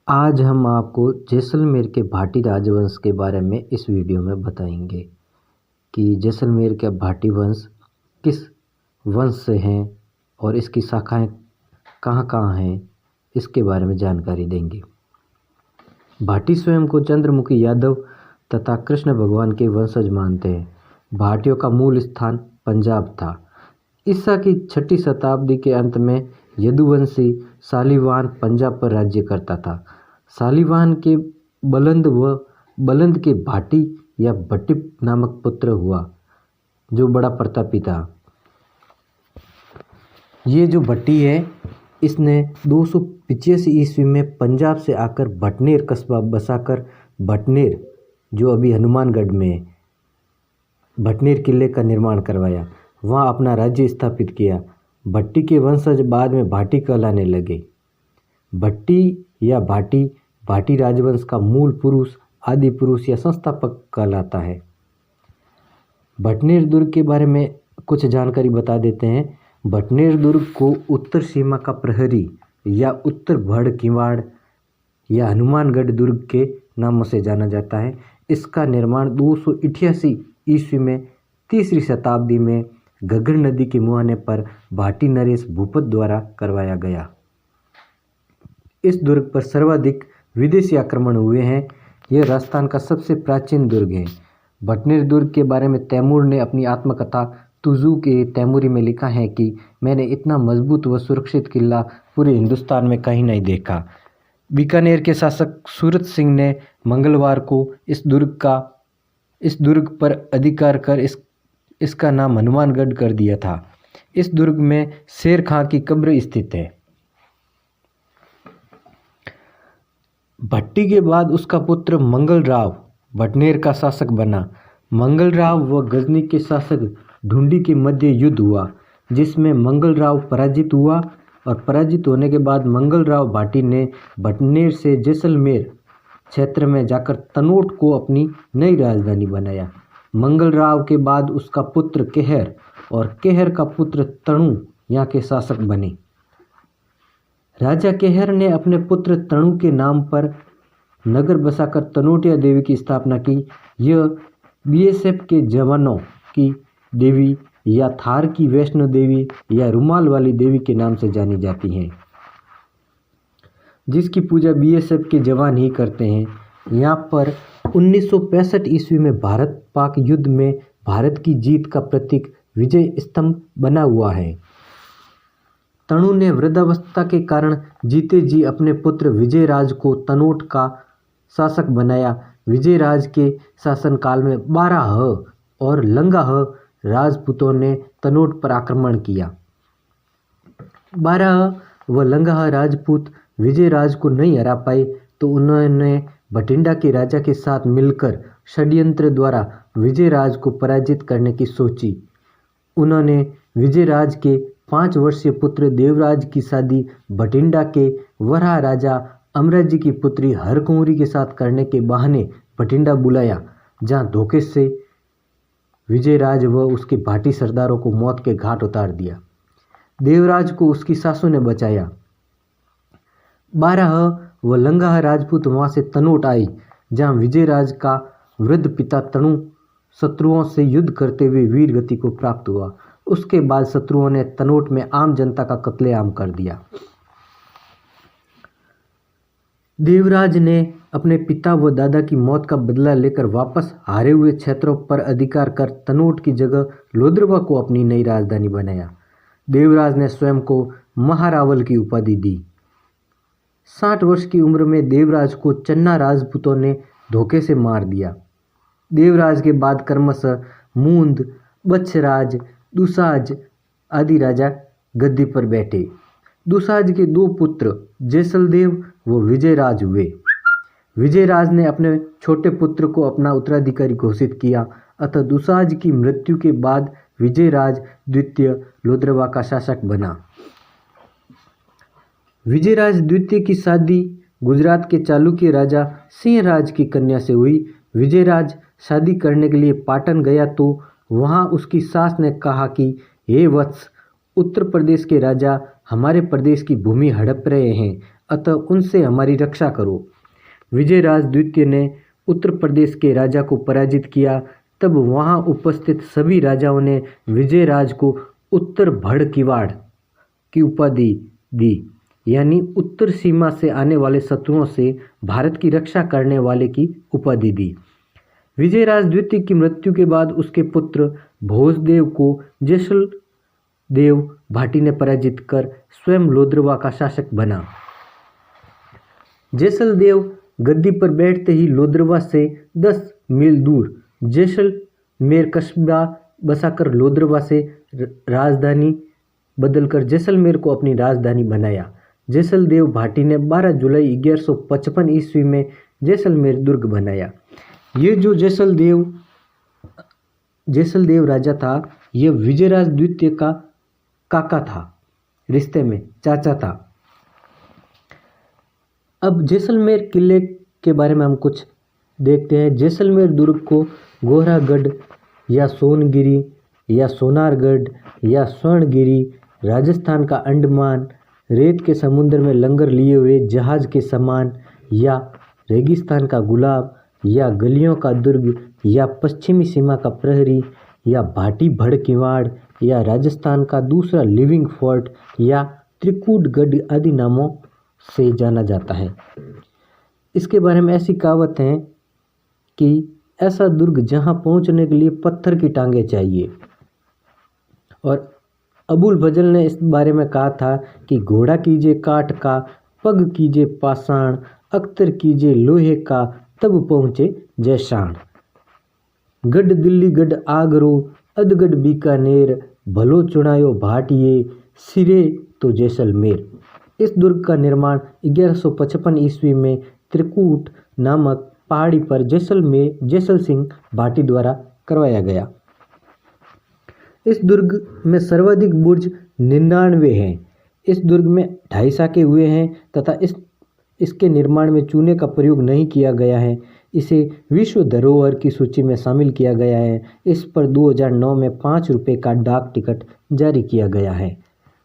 आज हम आपको जैसलमेर के भाटी राजवंश के बारे में इस वीडियो में बताएंगे कि जैसलमेर का भाटी वंश किस वंश से हैं और इसकी शाखाएं कहाँ कहाँ हैं, इसके बारे में जानकारी देंगे। भाटी स्वयं को चंद्रमुखी यादव तथा कृष्ण भगवान के वंशज मानते हैं। भाटियों का मूल स्थान पंजाब था। ईसा की 6वीं शताब्दी के अंत में यदुवंशी शालिवाहन पंजाब पर राज्य करता था। शालिवाहन के बलंद के भाटी या भट्टी नामक पुत्र हुआ, जो बड़ा प्रतापी था। ये जो भट्टी है, इसने 285 ईस्वी में पंजाब से आकर भटनेर कस्बा बसाकर भटनेर, जो अभी हनुमानगढ़ में है, भटनेर किले का निर्माण करवाया। वहाँ अपना राज्य स्थापित किया। भट्टी के वंशज बाद में भाटी कहलाने लगे। भट्टी या भाटी राजवंश का मूल पुरुष, आदि पुरुष या संस्थापक कहलाता है। भटनेर दुर्ग के बारे में कुछ जानकारी बता देते हैं। भटनेर दुर्ग को उत्तर सीमा का प्रहरी या उत्तर भड़ किवाड़ या हनुमानगढ़ दुर्ग के नामों से जाना जाता है। इसका निर्माण 288 ईस्वी में 3री शताब्दी में घग्गर नदी के मुहाने पर भाटी नरेश भूपत द्वारा करवाया गया। इस दुर्ग पर सर्वाधिक विदेशी आक्रमण हुए हैं। यह राजस्थान का सबसे प्राचीन दुर्ग है। भटनेर दुर्ग के बारे में तैमूर ने अपनी आत्मकथा तुजू के तैमूरी में लिखा है कि मैंने इतना मजबूत व सुरक्षित किला पूरे हिंदुस्तान में कहीं नहीं देखा। बीकानेर के शासक सूरत सिंह ने मंगलवार को इस दुर्ग पर अधिकार कर इसका नाम हनुमानगढ़ कर दिया था। इस दुर्ग में शेर खां की कब्र स्थित है। भट्टी के बाद उसका पुत्र मंगलराव भटनेर का शासक बना। मंगलराव व गजनी के शासक ढूंढी के मध्य युद्ध हुआ, जिसमें मंगलराव पराजित हुआ और पराजित होने के बाद मंगलराव भाटी ने भटनेर से जैसलमेर क्षेत्र में जाकर तनोट को अपनी नई राजधानी बनाया। मंगलराव के बाद उसका पुत्र केहर और केहर का पुत्र तणु यहाँ के शासक बने। राजा केहर ने अपने पुत्र तणु के नाम पर नगर बसाकर तनोटिया देवी की स्थापना की। यह बीएसएफ के जवानों की देवी या थार की वैष्णो देवी या रुमाल वाली देवी के नाम से जानी जाती हैं, जिसकी पूजा बीएसएफ के जवान ही करते हैं। यहाँ पर 1965 ईस्वी में भारत पाक युद्ध में भारत की जीत का प्रतीक विजय स्तंभ बना हुआ है। तणु ने वृद्धावस्था के कारण जीते जी अपने पुत्र विजयराज को तनोट का शासक बनाया। विजयराज के शासनकाल में 12 और लंगाह राजपूतों ने तनोट पर आक्रमण किया। 12 व लंगाह राजपूत विजयराज को नहीं हरा पाए, तो उन्होंने भटिंडा के राजा के साथ मिलकर षड्यंत्र द्वारा विजयराज को पराजित करने की सोची। उन्होंने विजयराज के 5 वर्षीय पुत्र देवराज की शादी भटिंडा के वराह राजा अमराजी की पुत्री हरकुंवरी के साथ करने के बहाने भटिंडा बुलाया, जहां धोखे से विजयराज व उसके भाटी सरदारों को मौत के घाट उतार दिया। देवराज को उसकी सासू ने बचाया। 12 व लंगाह राजपूत वहां से तनोट आए, जहां विजयराज का वृद्ध पिता तणु शत्रुओं से युद्ध करते हुए वीर गति को प्राप्त हुआ। उसके बाद शत्रुओं ने तनोट में आम जनता का कत्लेआम कर दिया। देवराज ने अपने पिता व दादा की मौत का बदला लेकर वापस हारे हुए क्षेत्रों पर अधिकार कर तनोट की जगह लोद्रवा को अपनी नई राजधानी बनाया। देवराज ने स्वयं को महारावल की उपाधि दी। 60 वर्ष की उम्र में देवराज को चन्ना राजपूतों ने धोखे से मार दिया। देवराज के बाद क्रमशः मूंद, बच्छराज, दुसाज आदि राजा गद्दी पर बैठे। दुसाज के 2 पुत्र जैसलदेव व विजयराज हुए। विजयराज ने अपने छोटे पुत्र को अपना उत्तराधिकारी घोषित किया, अतः दुसाज की मृत्यु के बाद विजयराज द्वितीय लोद्रवा का शासक बना। विजयराज द्वितीय की शादी गुजरात के चालुक्य राजा सिंहराज की कन्या से हुई। विजयराज शादी करने के लिए पाटन गया तो वहां उसकी सास ने कहा कि हे वत्स, उत्तर प्रदेश के राजा हमारे प्रदेश की भूमि हड़प रहे हैं, अतः उनसे हमारी रक्षा करो। विजयराज द्वितीय ने उत्तर प्रदेश के राजा को पराजित किया। तब वहां उपस्थित सभी राजाओं ने विजयराज को उत्तर भड़किवाड़ की उपाधि दी, यानी उत्तर सीमा से आने वाले शत्रुओं से भारत की रक्षा करने वाले की उपाधि दी। विजयराज द्वितीय की मृत्यु के बाद उसके पुत्र भोजदेव को जैसलदेव भाटी ने पराजित कर स्वयं लोद्रवा का शासक बना। जैसलदेव गद्दी पर बैठते ही लोद्रवा से 10 मील दूर जैसलमेर कस्बा बसाकर लोद्रवा से राजधानी बदलकर जैसलमेर को अपनी राजधानी बनाया। जैसलदेव भाटी ने 12 जुलाई 1155 ईस्वी में जैसलमेर दुर्ग बनाया। ये जो जैसलदेव राजा था, यह विजयराज द्वितीय का काका था, रिश्ते में चाचा था। अब जैसलमेर किले के बारे में हम कुछ देखते हैं। जैसलमेर दुर्ग को गोहरागढ़ या सोनगिरी या सोनारगढ़ या स्वर्णगिरी, राजस्थान का अंडमान, रेत के समुद्र में लंगर लिए हुए जहाज के समान, या रेगिस्तान का गुलाब, या गलियों का दुर्ग, या पश्चिमी सीमा का प्रहरी, या भाटी भड़किवाड़, या राजस्थान का दूसरा लिविंग फोर्ट, या त्रिकूटगढ़ आदि नामों से जाना जाता है। इसके बारे में ऐसी कहावत है कि ऐसा दुर्ग जहां पहुंचने के लिए पत्थर की टांगे चाहिए। और अबुल फजल ने इस बारे में कहा था कि घोड़ा कीजिए काठ का, पग कीजिए पाषाण, अख्तर कीजिए लोहे का, तब पहुँचे जैशान। गढ़ दिल्ली गढ़ आगरो, अधगढ़ बीकानेर, भलो चुनायो भाटिये, सिरे तो जैसलमेर। इस दुर्ग का निर्माण 1155 ईस्वी में त्रिकूट नामक पहाड़ी पर जैसल सिंह भाटी द्वारा करवाया गया। इस दुर्ग में सर्वाधिक बुर्ज 99 हैं। इस दुर्ग में 2.5 साके हुए हैं तथा इसके निर्माण में चूने का प्रयोग नहीं किया गया है। इसे विश्व धरोहर की सूची में शामिल किया गया है। इस पर 2009 में 5 रुपये का डाक टिकट जारी किया गया है।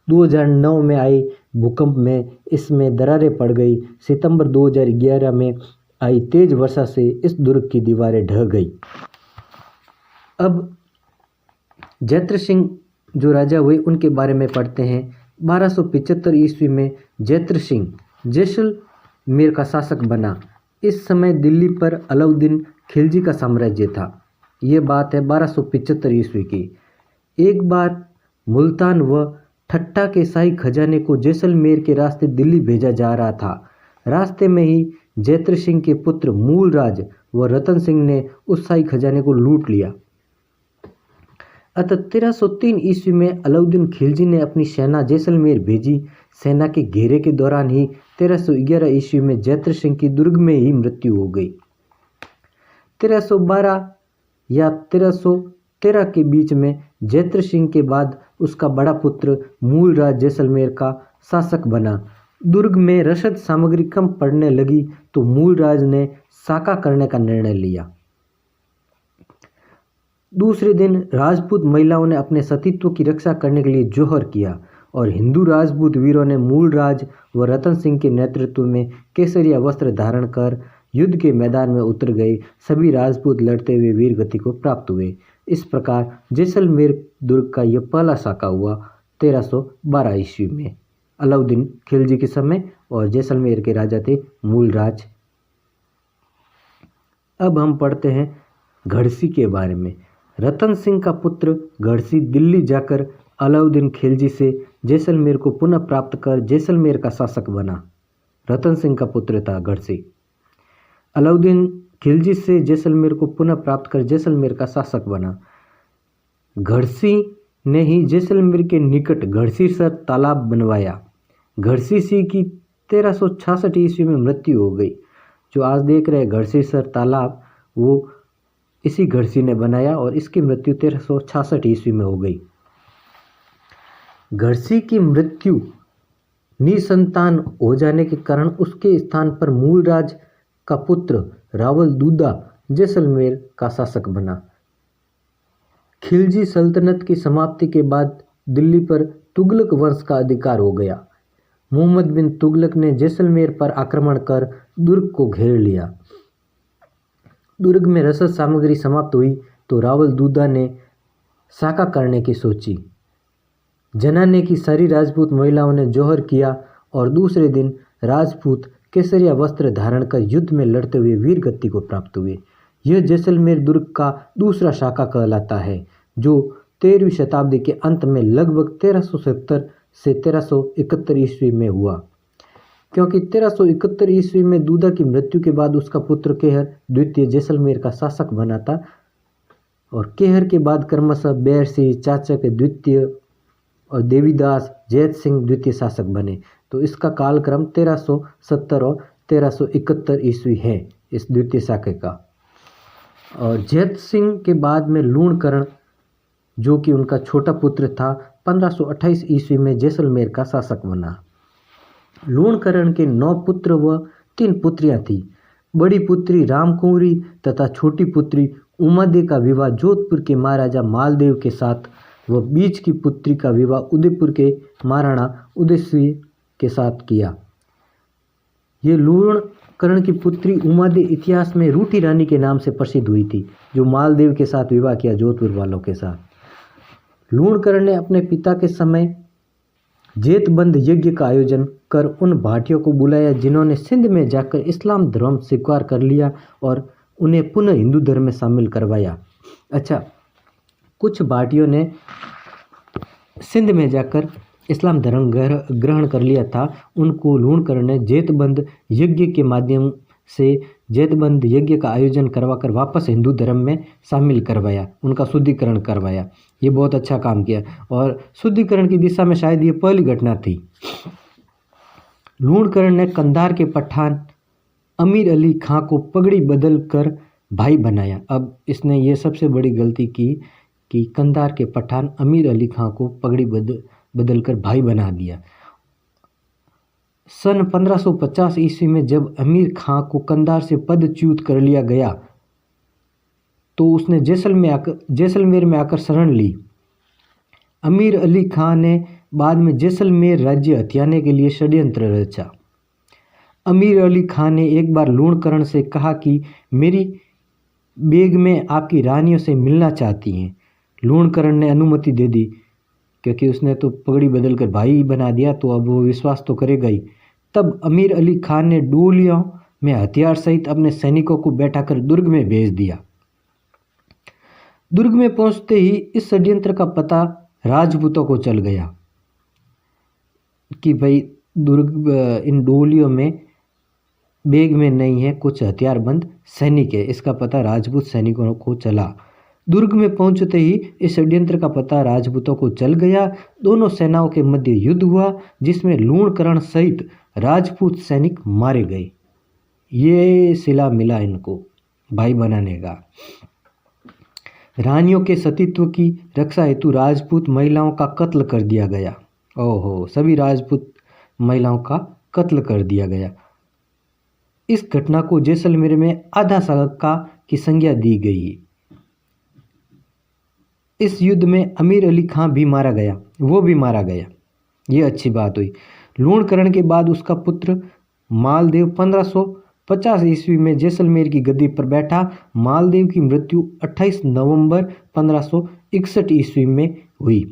2009 में आए भूकंप में इसमें दरारें पड़ गई। सितंबर 2011 में आई तेज वर्षा से इस दुर्ग की दीवारें ढह गई। अब जैत्र सिंह जो राजा हुए उनके बारे में पढ़ते हैं। 1275 ईस्वी में जैत्र सिंह जैसलमेर का शासक बना। इस समय दिल्ली पर अलाउद्दीन खिलजी का साम्राज्य था। ये बात है 1275 ईस्वी की। एक बार मुल्तान व ठट्टा के शाही खजाने को जैसलमेर के रास्ते दिल्ली भेजा जा रहा था। रास्ते में ही जैत्र सिंह के पुत्र मूलराज व रतन सिंह ने उस शाही खजाने को लूट लिया। अतः 1303 ईस्वी में अलाउद्दीन खिलजी ने अपनी सेना जैसलमेर भेजी। सेना के घेरे के दौरान ही 1311 ईस्वी में जैत्र सिंह की दुर्ग में ही मृत्यु हो गई। 1312 या 1313 के बीच में जैत्र सिंह के बाद उसका बड़ा पुत्र मूलराज जैसलमेर का शासक बना। दुर्ग में रसद सामग्री कम पड़ने लगी तो मूलराज ने साका करने का निर्णय लिया। दूसरे दिन राजपूत महिलाओं ने अपने सतीत्व की रक्षा करने के लिए जोहर किया और हिंदू राजपूत वीरों ने मूलराज व रतन सिंह के नेतृत्व में केसरिया वस्त्र धारण कर युद्ध के मैदान में उतर गए। सभी राजपूत लड़ते हुए वीर गति को प्राप्त हुए। इस प्रकार जैसलमेर दुर्ग का यह पहला साका हुआ 1312 ईस्वी में अलाउद्दीन खिलजी के समय, और जैसलमेर के राजा थे मूलराज। अब हम पढ़ते हैं घड़सी के बारे में। रतन सिंह का पुत्र घड़सी दिल्ली जाकर अलाउद्दीन खिलजी से जैसलमेर को पुनः प्राप्त कर जैसलमेर का शासक बना। रतन सिंह का पुत्र था घड़सी। अलाउद्दीन खिलजी से जैसलमेर को पुनः प्राप्त कर जैसलमेर का शासक बना। घड़सी ने ही जैसलमेर के निकट घड़सीसर तालाब बनवाया। घड़सी की 1366 ईस्वी में मृत्यु हो गई। जो आज देख रहे हैं घड़सीसर तालाब, वो इसी घड़सी ने बनाया और इसकी मृत्यु 1366 ईस्वी में हो गई। घड़सी की मृत्यु निसंतान हो जाने के कारण उसके स्थान पर मूलराज का पुत्र रावल दूदा जैसलमेर का शासक बना। खिलजी सल्तनत की समाप्ति के बाद दिल्ली पर तुगलक वंश का अधिकार हो गया। मोहम्मद बिन तुगलक ने जैसलमेर पर आक्रमण कर दुर्ग को घेर लिया। दुर्ग में रसद सामग्री समाप्त हुई तो रावल दूदा ने साका करने की सोची। जनाने की सारी राजपूत महिलाओं ने जौहर किया और दूसरे दिन राजपूत केसरिया वस्त्र धारण कर युद्ध में लड़ते हुए वीर गति को प्राप्त हुए। यह जैसलमेर दुर्ग का दूसरा शाखा कहलाता है, जो 13वीं शताब्दी के अंत में लगभग 1370 से 1371 ईस्वी में हुआ। क्योंकि 1371 ईस्वी में दूदा की मृत्यु के बाद उसका पुत्र केहर द्वितीय जैसलमेर का शासक बना था और केहर के बाद क्रमशः बैर सिंह चाचक द्वितीय और देवीदास जैत सिंह द्वितीय शासक बने। तो इसका कालक्रम 1370 और 1371 ईस्वी है इस द्वितीय शाखा का। और जैत सिंह के बाद में लूणकरण, जो कि उनका छोटा पुत्र था, 1528 ईस्वी में जैसलमेर का शासक बना। लूणकरण के 9 पुत्र व 3 पुत्रियां थीं। बड़ी पुत्री रामकुंवरी तथा छोटी पुत्री उमादे का विवाह जोधपुर के महाराजा मालदेव के साथ व बीच की पुत्री का विवाह उदयपुर के महाराणा उदयसिंह के साथ किया। ये लूणकरण की पुत्री उमादे इतिहास में रूठी रानी के नाम से प्रसिद्ध हुई थी, जो मालदेव के साथ विवाह किया जोधपुर वालों के साथ। लूणकरण ने अपने पिता के समय जेतबंद यज्ञ का आयोजन कर उन भाटियों को बुलाया जिन्होंने सिंध में जाकर इस्लाम धर्म स्वीकार कर लिया और उन्हें पुनः हिंदू धर्म में शामिल करवाया। अच्छा, कुछ भाटियों ने सिंध में जाकर इस्लाम धर्म ग्रहण कर लिया था, उनको लूणकरण ने जेतबंद यज्ञ के माध्यम से जेतबंद यज्ञ का आयोजन करवाकर वापस हिंदू धर्म में शामिल करवाया, उनका शुद्धिकरण करवाया। ये बहुत अच्छा काम किया और शुद्धिकरण की दिशा में शायद ये पहली घटना थी। लूणकरण ने कंधार के पठान अमीर अली खां को पगड़ी बदल कर भाई बनाया। अब इसने ये सबसे बड़ी गलती की कि कंधार के पठान अमीर अली खां को पगड़ी बदल कर भाई बना दिया। सन 1550 ईस्वी में जब अमीर खां को कंधार से पदच्युत कर लिया गया तो उसने जैसलमेर में आकर शरण ली। अमीर अली खां ने बाद में जैसलमेर राज्य हथियाने के लिए षड्यंत्र रचा। अमीर अली खां ने एक बार लूणकरण से कहा कि मेरी बेगमें आपकी रानियों से मिलना चाहती हैं। लूणकरण ने अनुमति दे दी, क्योंकि उसने तो पगड़ी बदल कर भाई बना दिया तो अब वो विश्वास तो करेगा ही। तब अमीर अली खान ने डोलियों में हथियार सहित अपने सैनिकों को बैठाकर दुर्ग में भेज दिया। दुर्ग में पहुंचते ही इस षड्यंत्र का पता राजपूतों को चल गया कि भाई दुर्ग इन डोलियों में बैग में नहीं है, कुछ हथियारबंद सैनिक है। इसका पता राजपूत सैनिकों को चला। दुर्ग में पहुंचते ही इस षड्यंत्र का पता राजपूतों को चल गया। दोनों सेनाओं के मध्य युद्ध हुआ, जिसमें लूणकरण सहित राजपूत सैनिक मारे गए। ये सिला मिला इनको भाई बनाने का। रानियों के सतीत्व की रक्षा हेतु राजपूत महिलाओं का कत्ल कर दिया गया। ओहो, सभी राजपूत महिलाओं का कत्ल कर दिया गया। इस घटना को जैसलमेर में आधा साका की संज्ञा दी गई। इस युद्ध में अमीर अली खां भी मारा गया, वो भी मारा गया। ये अच्छी बात हुई। लूणकरण के बाद उसका पुत्र मालदेव 1550 ईस्वी में जैसलमेर की गद्दी पर बैठा। मालदेव की मृत्यु 28 नवंबर 1561 ईस्वी में हुई।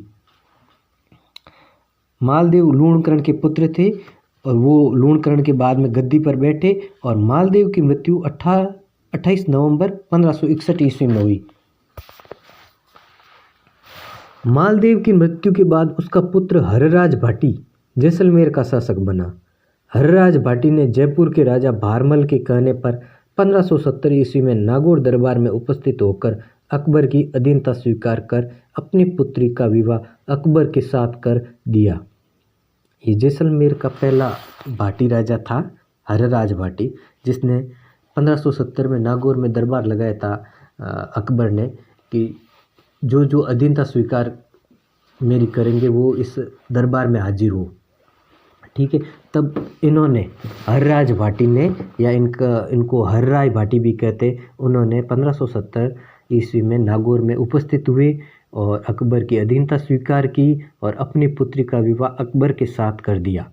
मालदेव लूणकरण के पुत्र थे और वो लूणकरण के बाद में गद्दी पर बैठे और मालदेव की मृत्यु 28 नवंबर 1561 ईस्वी में हुई। मालदेव की मृत्यु के बाद उसका पुत्र हरराज भाटी जैसलमेर का शासक बना। हरराज भाटी ने जयपुर के राजा भारमल के कहने पर 1570 ईस्वी में नागौर दरबार में उपस्थित होकर अकबर की अधीनता स्वीकार कर अपनी पुत्री का विवाह अकबर के साथ कर दिया। ये जैसलमेर का पहला भाटी राजा था, हरराज भाटी, जिसने 1570 में नागौर में दरबार लगाया था अकबर ने कि जो अधीनता स्वीकार मेरी करेंगे वो इस दरबार में हाजिर हो। ठीक है, तब इन्होंने हरराज भाटी ने, या इनको हर्राय भाटी भी कहते, उन्होंने 1570 ईस्वी में नागौर में उपस्थित हुए और अकबर की अधीनता स्वीकार की और अपनी पुत्री का विवाह अकबर के साथ कर दिया।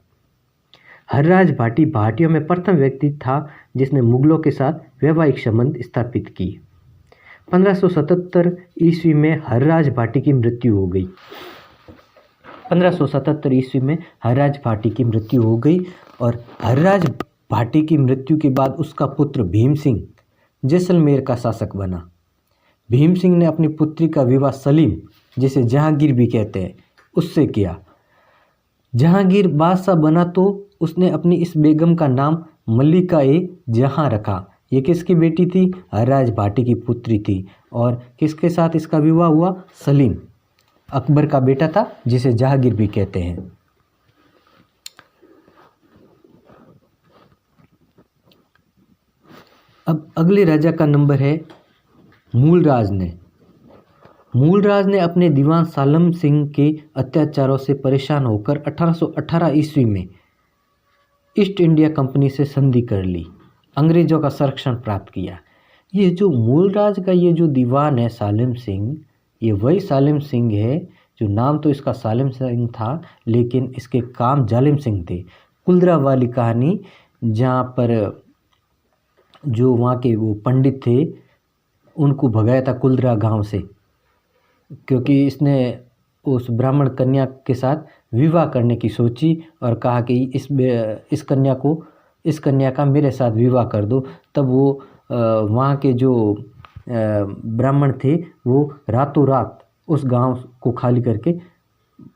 हर्राज भाटी भाटियों में प्रथम व्यक्ति था जिसने मुगलों के साथ वैवाहिक संबंध स्थापित किए। 1577 ईस्वी में हर्राज भाटी की मृत्यु हो गई। 1577 ईस्वी में हर्राज भाटी की मृत्यु हो गई और हर्राज भाटी की मृत्यु के बाद उसका पुत्र भीम सिंह जैसलमेर का शासक बना। भीम सिंह ने अपनी पुत्री का विवाह सलीम, जिसे जहांगीर भी कहते हैं, उससे किया। जहांगीर बादशाह बना तो उसने अपनी इस बेगम का नाम मल्लिका ए जहां रखा। ये किसकी बेटी थी? हर्राज भाटी की पुत्री थी। और किसके साथ इसका विवाह हुआ? सलीम, अकबर का बेटा था, जिसे जहांगीर भी कहते हैं। अब अगले राजा का नंबर है मूलराज ने। मूलराज ने अपने दीवान सालम सिंह के अत्याचारों से परेशान होकर 1818 ईस्वी में ईस्ट इंडिया कंपनी से संधि कर ली, अंग्रेजों का संरक्षण प्राप्त किया। ये जो मूलराज का ये जो दीवान है सालिम सिंह, ये वही सालिम सिंह है जो नाम तो इसका सालिम सिंह था, लेकिन इसके काम जालिम सिंह थे। कुलदरा वाली कहानी, जहाँ पर जो वहाँ के वो पंडित थे उनको भगाया था कुलदरा गांव से, क्योंकि इसने उस ब्राह्मण कन्या के साथ विवाह करने की सोची और कहा कि इस कन्या का मेरे साथ विवाह कर दो। तब वो वहाँ के जो ब्राह्मण थे वो रातों रात उस गांव को खाली करके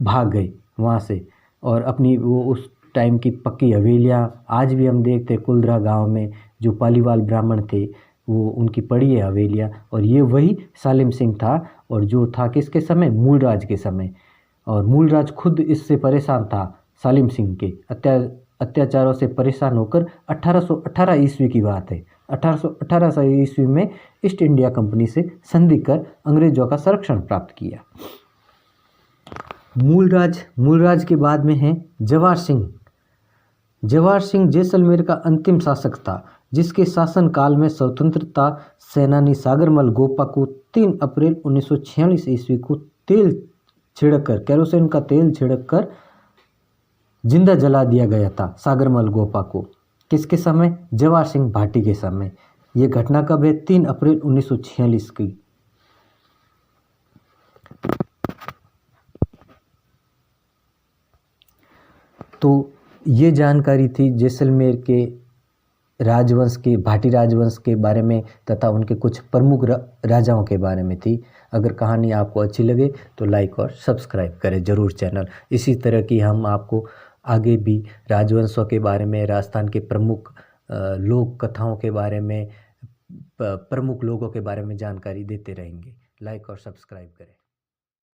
भाग गए वहाँ से, और अपनी वो उस टाइम की पक्की हवेलियाँ आज भी हम देखते हैं कुलदरा गांव में। जो पालीवाल ब्राह्मण थे वो उनकी पड़ी है हवेलियाँ, और ये वही सालिम सिंह था, और जो था किसके समय? मूलराज के समय। और मूलराज खुद इससे परेशान था, सालिम सिंह के अत्याचारों से परेशान होकर 1818 ईस्वी की बात है, 1818 ईस्वी में ईस्ट इंडिया कंपनी से संधि कर अंग्रेजों का संरक्षण प्राप्त किया। मूलराज के बाद में है जवाहर सिंह। जवाहर सिंह जैसलमेर का अंतिम शासक था, जिसके शासनकाल में स्वतंत्रता सेनानी सागरमल गोपा को 3 अप्रैल 1946 ईस्वी को केरोसिन का तेल छिड़ककर जिंदा जला दिया गया था सागरमल गोपा को। किसके समय? जवाहर सिंह भाटी के समय। ये घटना कब है? 3 अप्रैल 1946 की। तो ये जानकारी थी जैसलमेर के राजवंश के, भाटी राजवंश के बारे में तथा उनके कुछ प्रमुख राजाओं के बारे में थी। अगर कहानी आपको अच्छी लगे तो लाइक और सब्सक्राइब करें ज़रूर चैनल। इसी तरह की हम आपको आगे भी राजवंशों के बारे में, राजस्थान के प्रमुख लोक कथाओं के बारे में, प्रमुख लोगों के बारे में जानकारी देते रहेंगे। लाइक और सब्सक्राइब करें।